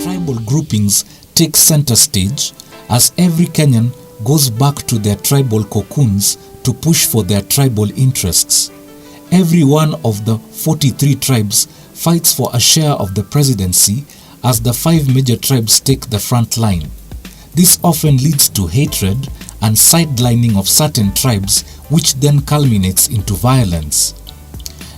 tribal groupings take center stage as every Kenyan goes back to their tribal cocoons to push for their tribal interests. Every one of the 43 tribes fights for a share of the presidency as the 5 major tribes take the front line. This often leads to hatred and sidelining of certain tribes, which then culminates into violence.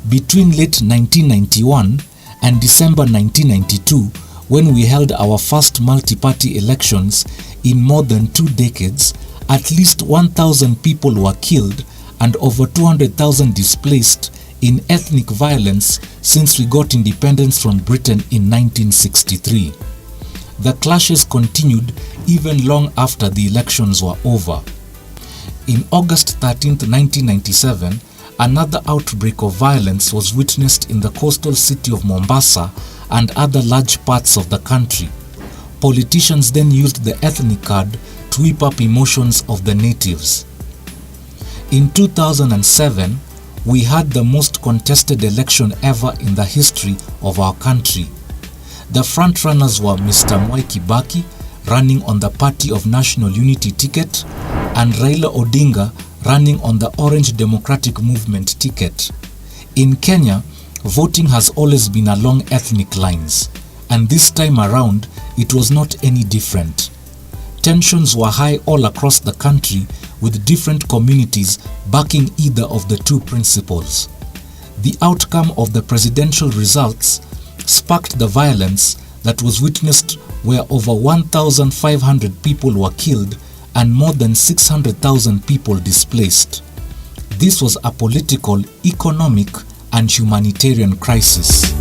Between late 1991 and December 1992, when we held our first multi-party elections in more than 2 decades, at least 1,000 people were killed and over 200,000 displaced in ethnic violence since we got independence from Britain in 1963. The clashes continued even long after the elections were over. In August 13, 1997, another outbreak of violence was witnessed in the coastal city of Mombasa and other large parts of the country. Politicians then used the ethnic card to whip up emotions of the natives. In 2007, we had the most contested election ever in the history of our country. The frontrunners were Mr. Mwai Kibaki, running on the Party of National Unity ticket, and Raila Odinga, running on the Orange Democratic Movement ticket. In Kenya, voting has always been along ethnic lines, and this time around, it was not any different. Tensions were high all across the country, with different communities backing either of the two principles. The outcome of the presidential results sparked the violence that was witnessed, where over 1,500 people were killed and more than 600,000 people displaced. This was a political, economic, and humanitarian crisis.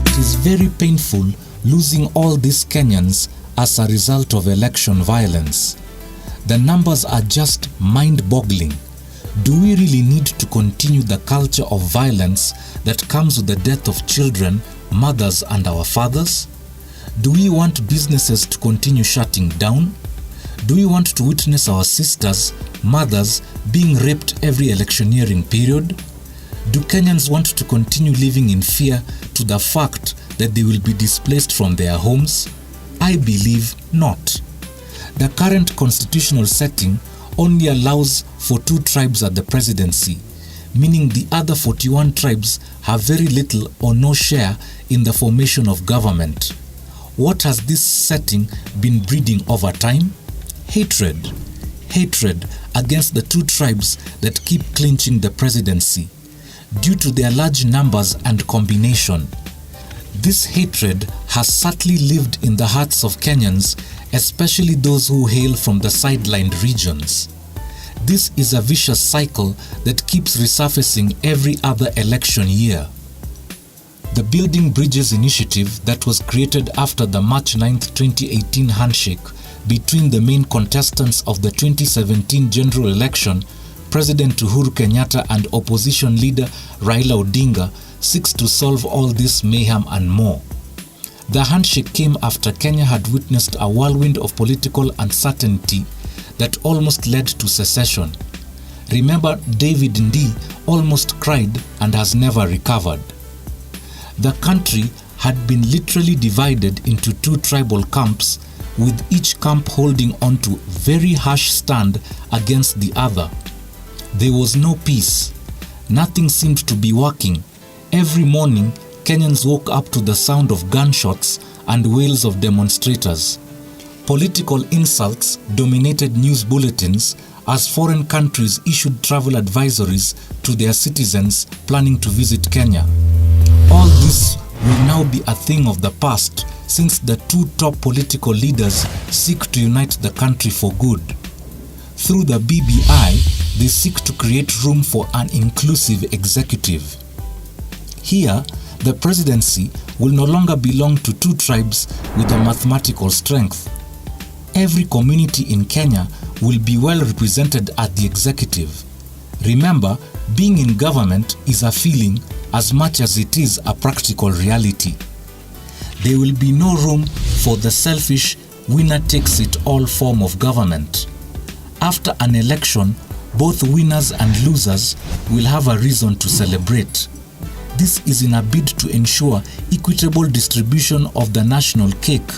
It is very painful losing all these Kenyans as a result of election violence. The numbers are just mind-boggling. Do we really need to continue the culture of violence that comes with the death of children, mothers, and our fathers? Do we want businesses to continue shutting down? Do we want to witness our sisters, mothers, being raped every electioneering period? Do Kenyans want to continue living in fear to the fact that they will be displaced from their homes? I believe not. The current constitutional setting only allows for 2 tribes at the presidency, meaning the other 41 tribes have very little or no share in the formation of government. What has this setting been breeding over time? Hatred. Hatred against the 2 tribes that keep clinching the presidency due to their large numbers and combination. This hatred has subtly lived in the hearts of Kenyans, especially those who hail from the sidelined regions. This is a vicious cycle that keeps resurfacing every other election year. The Building Bridges initiative that was created after the March 9, 2018 handshake between the main contestants of the 2017 general election, President Uhuru Kenyatta and opposition leader Raila Odinga, seeks to solve all this mayhem and more. The handshake came after Kenya had witnessed a whirlwind of political uncertainty that almost led to secession. Remember, David Ndii almost cried and has never recovered. The country had been literally divided into 2 tribal camps, with each camp holding on to very harsh stand against the other. There was no peace. Nothing seemed to be working. Every morning, Kenyans woke up to the sound of gunshots and wails of demonstrators. Political insults dominated news bulletins as foreign countries issued travel advisories to their citizens planning to visit Kenya. All this will now be a thing of the past, since the 2 top political leaders seek to unite the country for good. Through the BBI, they seek to create room for an inclusive executive. Here, the presidency will no longer belong to 2 tribes with a mathematical strength. Every community in Kenya will be well represented at the executive. Remember, being in government is a feeling as much as it is a practical reality. There will be no room for the selfish winner-takes-it-all form of government. After an election, both winners and losers will have a reason to celebrate. This is in a bid to ensure equitable distribution of the national cake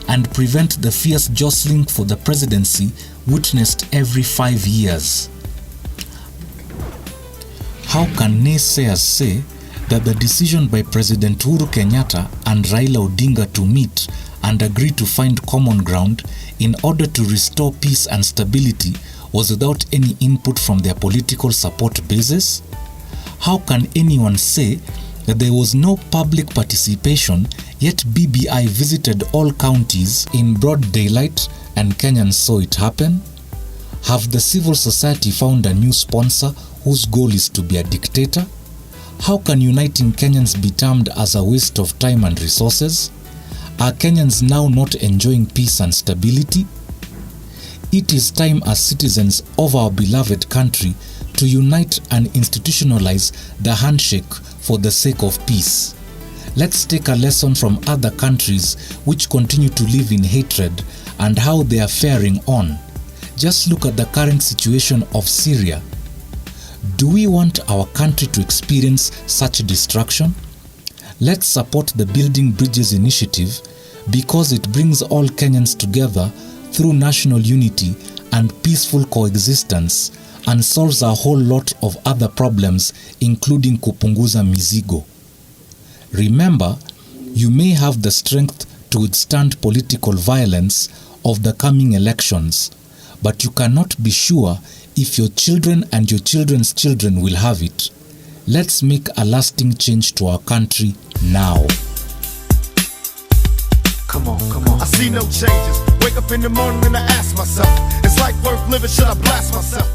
and prevent the fierce jostling for the presidency witnessed every 5 years. How can naysayers say that the decision by President Uhuru Kenyatta and Raila Odinga to meet and agree to find common ground in order to restore peace and stability was without any input from their political support bases? How can anyone say that there was no public participation, yet BBI visited all counties in broad daylight and Kenyans saw it happen? Have the civil society found a new sponsor whose goal is to be a dictator? How can uniting Kenyans be termed as a waste of time and resources? Are Kenyans now not enjoying peace and stability? It is time as citizens of our beloved country to unite and institutionalize the handshake for the sake of peace. Let's take a lesson from other countries which continue to live in hatred and how they are faring on. Just look at the current situation of Syria. Do we want our country to experience such destruction? Let's support the Building Bridges initiative because it brings all Kenyans together through national unity and peaceful coexistence and solves a whole lot of other problems, including kupunguza mizigo. Remember, you may have the strength to withstand political violence of the coming elections, but you cannot be sure if your children and your children's children will have it. Let's make a lasting change to our country now. Come on. I see no changes. Wake up in the morning and I ask myself, is life worth living? Should I blast myself?